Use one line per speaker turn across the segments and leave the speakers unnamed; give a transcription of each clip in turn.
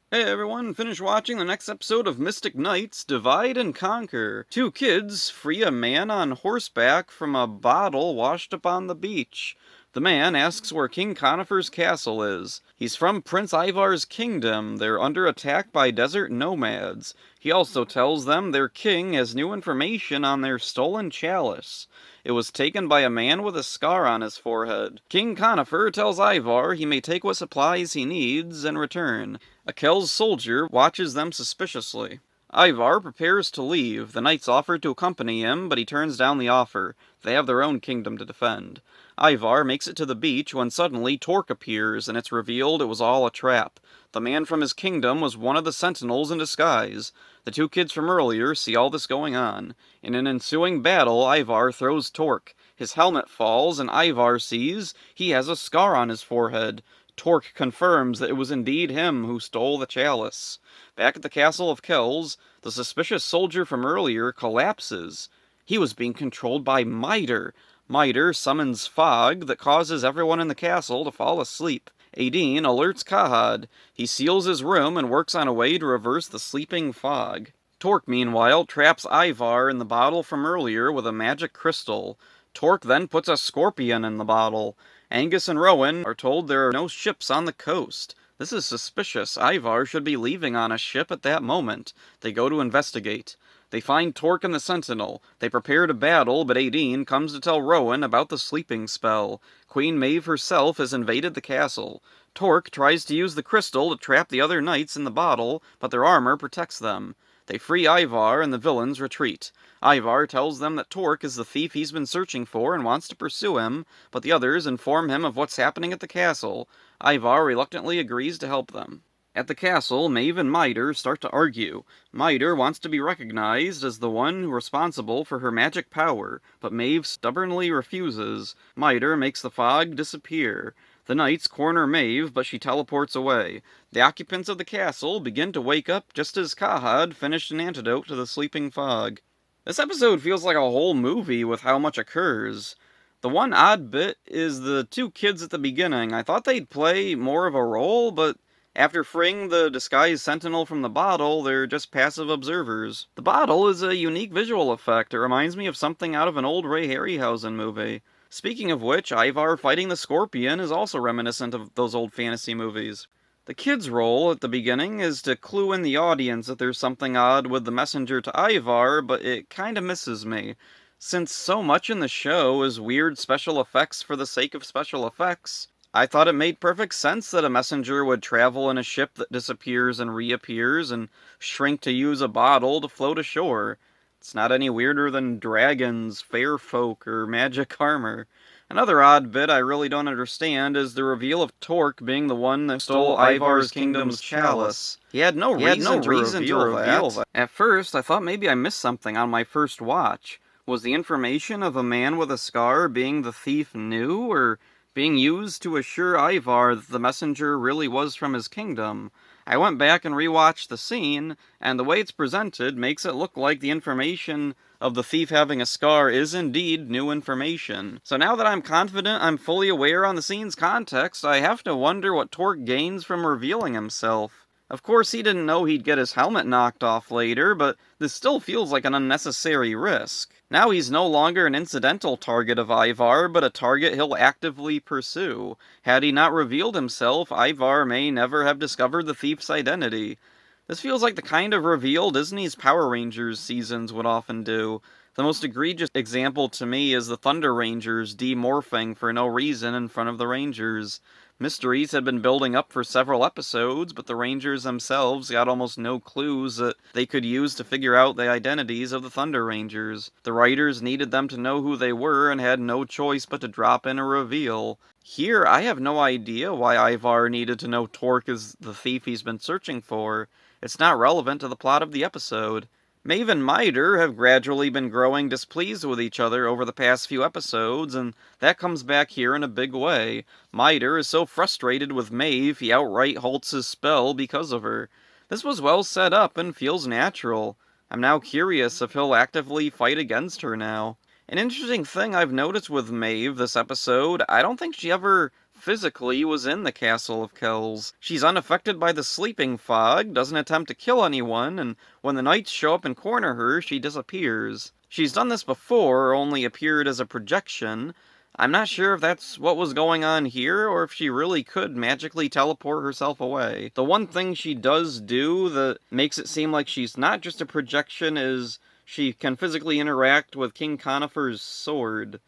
Hey everyone, finish watching the next episode of Mystic Knights Divide and Conquer. Two kids free a man on horseback from a bottle washed up on the beach. The man asks where King Conifer's castle is. He's from Prince Ivar's kingdom. They're under attack by desert nomads. He also tells them their king has new information on their stolen chalice. It was taken by a man with a scar on his forehead. King Conifer tells Ivar he may take what supplies he needs and return. A Kel's soldier watches them suspiciously. Ivar prepares to leave. The knights offer to accompany him, but he turns down the offer. They have their own kingdom to defend. Ivar makes it to the beach when suddenly Torque appears, and it's revealed it was all a trap. The man from his kingdom was one of the sentinels in disguise. The two kids from earlier see all this going on. In an ensuing battle, Ivar throws Torque. His helmet falls, and Ivar sees he has a scar on his forehead. Torque confirms that it was indeed him who stole the chalice. Back at the castle of Kells, the suspicious soldier from earlier collapses. He was being controlled by Miter. Miter summons fog that causes everyone in the castle to fall asleep. Adine alerts Kahad. He seals his room and works on a way to reverse the sleeping fog. Torque, meanwhile, traps Ivar in the bottle from earlier with a magic crystal. Torque then puts a scorpion in the bottle. Angus and Rowan are told there are no ships on the coast. This is suspicious. Ivar should be leaving on a ship at that moment. They go to investigate. They find Torque and the Sentinel. They prepare to battle, but Adine comes to tell Rowan about the sleeping spell. Queen Maeve herself has invaded the castle. Torque tries to use the crystal to trap the other knights in the bottle, but their armor protects them. They free Ivar and the villains retreat. Ivar tells them that Torque is the thief he's been searching for and wants to pursue him, but the others inform him of what's happening at the castle. Ivar reluctantly agrees to help them. At the castle, Maeve and Miter start to argue. Miter wants to be recognized as the one responsible for her magic power, but Maeve stubbornly refuses. Miter makes the fog disappear. The knights corner Maeve, but she teleports away. The occupants of the castle begin to wake up just as Kahad finished an antidote to the sleeping fog. This episode feels like a whole movie with how much occurs. The one odd bit is the two kids at the beginning. I thought they'd play more of a role, but after freeing the disguised sentinel from the bottle, they're just passive observers. The bottle is a unique visual effect. It reminds me of something out of an old Ray Harryhausen movie. Speaking of which, Ivar fighting the scorpion is also reminiscent of those old fantasy movies. The kid's role at the beginning is to clue in the audience that there's something odd with the messenger to Ivar, but it kinda misses me. Since so much in the show is weird special effects for the sake of special effects, I thought it made perfect sense that a messenger would travel in a ship that disappears and reappears and shrink to use a bottle to float ashore. It's not any weirder than dragons, fair folk, or magic armor. Another odd bit I really don't understand is the reveal of Torque being the one that stole Ivar's kingdom's chalice. He had no reason to reveal that. At first, I thought maybe I missed something on my first watch. Was the information of a man with a scar being the thief new, or being used to assure Ivar that the messenger really was from his kingdom? I went back and rewatched the scene, and the way it's presented makes it look like the information of the thief having a scar is indeed new information. So now that I'm confident I'm fully aware on the scene's context, I have to wonder what Torque gains from revealing himself. Of course, he didn't know he'd get his helmet knocked off later, but this still feels like an unnecessary risk. Now he's no longer an incidental target of Ivar, but a target he'll actively pursue. Had he not revealed himself, Ivar may never have discovered the thief's identity. This feels like the kind of reveal Disney's Power Rangers seasons would often do. The most egregious example to me is the Thunder Rangers demorphing for no reason in front of the Rangers. Mysteries had been building up for several episodes, but the Rangers themselves got almost no clues that they could use to figure out the identities of the Thunder Rangers. The writers needed them to know who they were and had no choice but to drop in a reveal. Here, I have no idea why Ivar needed to know Torque is the thief he's been searching for. It's not relevant to the plot of the episode. Maeve and Miter have gradually been growing displeased with each other over the past few episodes, and that comes back here in a big way. Miter is so frustrated with Maeve, he outright halts his spell because of her. This was well set up and feels natural. I'm now curious if he'll actively fight against her now. An interesting thing I've noticed with Maeve this episode, I don't think she ever physically was in the castle of Kells. She's unaffected by the sleeping fog, doesn't attempt to kill anyone, and when the knights show up and corner her, she disappears. She's done this before, only appeared as a projection. I'm not sure if that's what was going on here, or if she really could magically teleport herself away. The one thing she does do that makes it seem like she's not just a projection is she can physically interact with King Conifer's sword.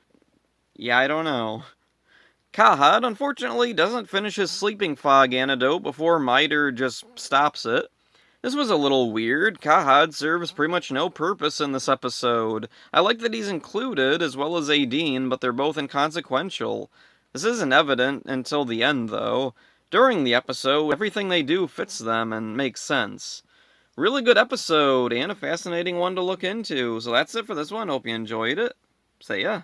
Yeah, I don't know. Kahad, unfortunately, doesn't finish his sleeping fog antidote before Miter just stops it. This was a little weird. Kahad serves pretty much no purpose in this episode. I like that he's included, as well as Adine, but they're both inconsequential. This isn't evident until the end, though. During the episode, everything they do fits them and makes sense. Really good episode, and a fascinating one to look into. So that's it for this one. Hope you enjoyed it. See ya.